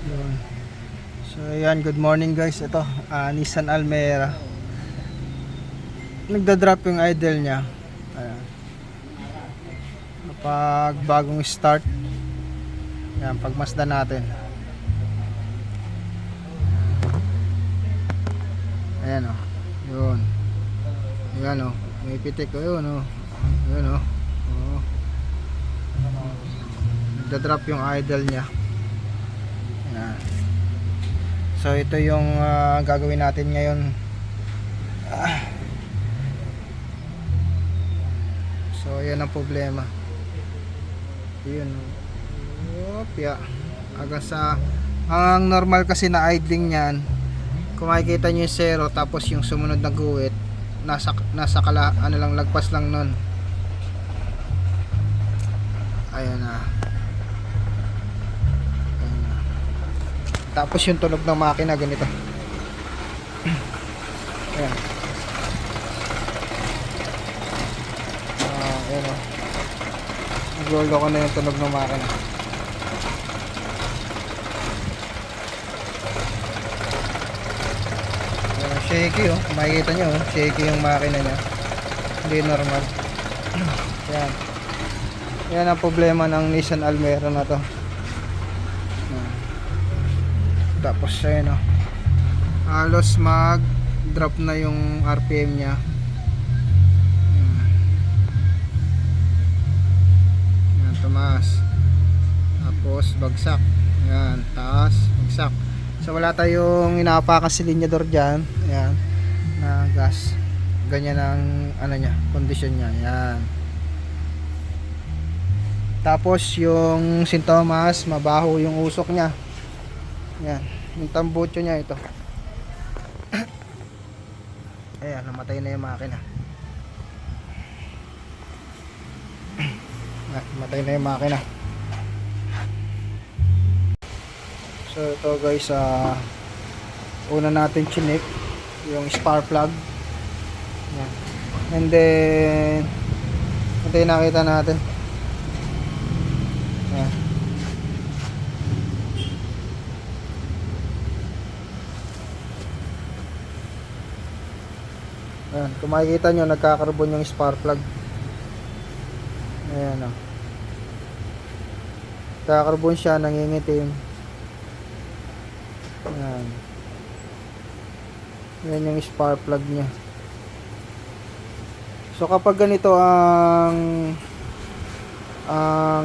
Yun. So ayan, good morning guys. Ito, Nissan Almera. Nagda-drop yung idle niya. Ayan. Kapag bagong start, ayan, pagmasdan natin. Ayan o. Yun. Ayan o. May pitik o yun o. Ayan o. Oo. Nagda-drop yung idle niya. Ayan. So ito yung gagawin natin ngayon. So ayan ang problema. Yun. Opya. Hanggang sa ang normal kasi na idling niyan, kung makikita nyo yung zero tapos yung sumunod na guhit nasa ano lang, lagpas lang nun. Ayan na. Ayan na. Tapos yung tunog ng makina ganito. Ayan. Ayan o. Nag-roll ko na yung tunog ng makina. Shaky oh, makikita nyo oh, shaky yung makina nya, hindi normal. Yan, yan ang problema ng Nissan Almera na to. Tapos ayun oh, halos mag drop na yung RPM nya. Yan, tumaas, tapos bagsak. Yan, taas, bagsak. So wala tayong inaapakan silinyador dyan. Ayan, na gas. Ganyan ang ano niya, condition niya. Ayan. Tapos yung sintomas, mabaho yung usok niya. Ayan, yung tambucho niya ito. Ayan, namatay na yung makina. Namatay na yung makina. So ito guys, una natin chinik yung spark plug. Yan. And then ito yung nakita natin. Yan. Yan. Kung makikita nyo, nagkakarbon yung spark plug. Ayan o. Nagkakarbon siya, nangingitim. Yan. Yan yung spark plug nya. So kapag ganito ang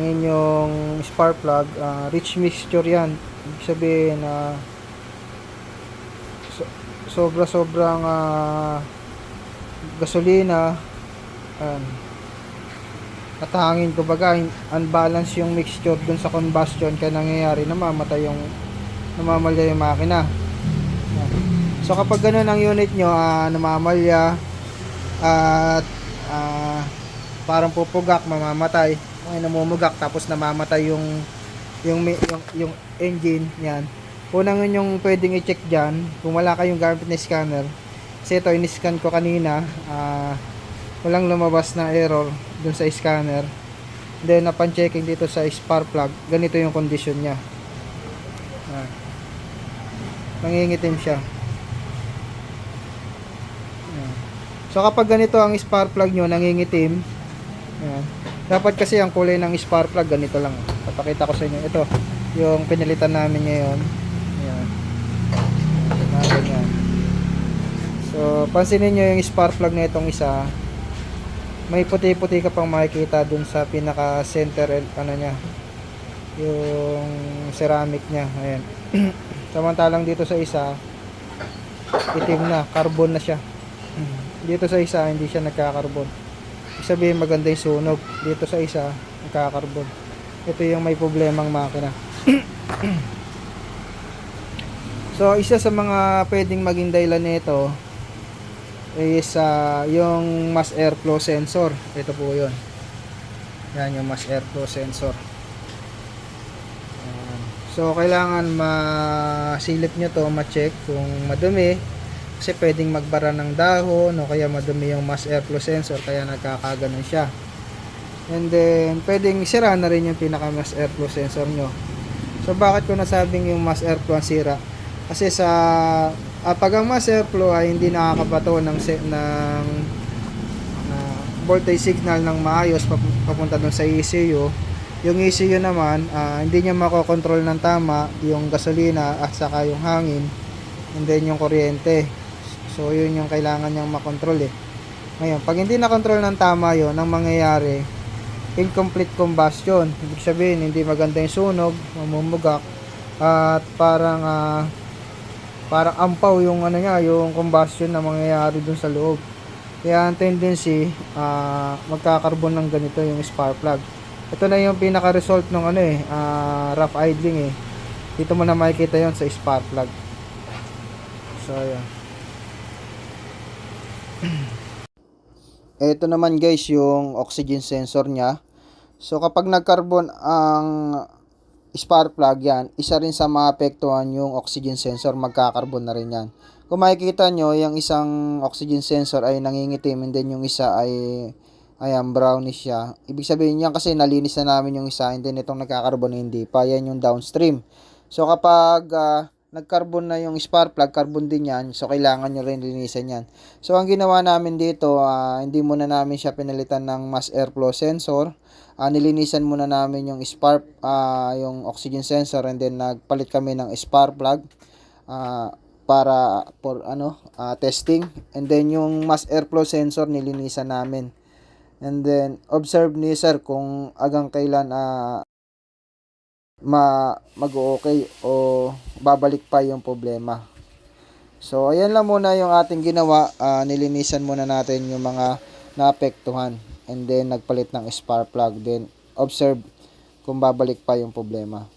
inyong spark plug, rich mixture yan. Ibig sabihin na sobrang gasolina at hangin, kumbaga unbalance yung mixture dun sa combustion, kaya nangyayari namamalya yung makina. So kapag ganun ang unit nyo, namamalya at parang pupugak, mamamatay, namumugak tapos namamatay yung engine. Yan, unang yung pwedeng i-check dyan, kung wala kayong gamit na scanner, kasi ito in-scan ko kanina, walang lumabas na error dun sa scanner. Then upon checking dito sa spark plug, ganito yung condition nya. Nangingitim siya. So kapag ganito ang spark plug nyo, nangingitim, dapat kasi ang kulay ng spark plug ganito lang. Papakita ko sa inyo. Ito yung pinilitan namin ngayon. Ayan. So pansinin nyo yung spark plug na itong isa, may puti-puti ka pang makikita dun sa pinaka center ano nya, yung ceramic nya. Ayan. Samantalang dito sa isa, itim na, carbon na siya. Dito sa isa, hindi siya nagkakarbon. Ibig sabihin maganda yung sunog. Dito sa isa, nagkakarbon. Ito yung may problemang makina. So isa sa mga pwedeng maging dahilan nito is yung mass airflow sensor. Ito po yun. Yan yung mass airflow sensor. So kailangan masilip nyo to, ma-check kung madumi, kasi pwedeng magbara ng dahon o kaya madumi yung mass airflow sensor, kaya nagkakaganon siya. And then pwedeng sira na rin yung pinaka mass airflow sensor nyo. So bakit ko nasabing yung mass airflow ang sira? Kasi sa pag ang mass airflow ay hindi nakakabato ng voltage signal ng maayos papunta dun sa ECU. Yung ECU naman, hindi niya makokontrol ng tama yung gasolina at saka yung hangin and then yung kuryente. So yun yung kailangan niyang makontrol eh. Ngayon, pag hindi na-control ng tama yon, ang mangyayari, incomplete combustion. Ibig sabihin, hindi maganda yung sunog, mamumugak, at parang ampaw yung ano niya, yung combustion na mangyayari dun sa loob. Kaya ang tendency, magkakarbon ng ganito yung spark plug. Ito na yung pinaka-result ng rough idling eh. Dito mo na makikita yon sa spark plug. So, ayan. Ito naman guys yung oxygen sensor niya. So kapag nagcarbon ang spark plug yan, isa rin sa maapektuhan yung oxygen sensor, magkakarbon na rin yan. Kung makikita nyo, yung isang oxygen sensor ay nangingitim and then yung isa ay ayan, brownish siya. Ibig sabihin yan kasi nalinis na namin yung isa and then itong nagkakarbon hindi pa. Yan yung downstream. So kapag nagcarbon na yung spark plug, carbon din yan. So kailangan nyo rin linisan yan. So ang ginawa namin dito, hindi muna namin siya pinalitan ng mass airflow sensor. Nilinisan muna namin yung spark, yung oxygen sensor and then nagpalit kami ng spark plug para for testing. And then yung mass airflow sensor nilinisan namin. And then observe ni sir kung agang kailan mag-okay o babalik pa yung problema. So ayan lang muna yung ating ginawa. Nilinisan muna natin yung mga naapektuhan and then nagpalit ng spark plug, then observe kung babalik pa yung problema.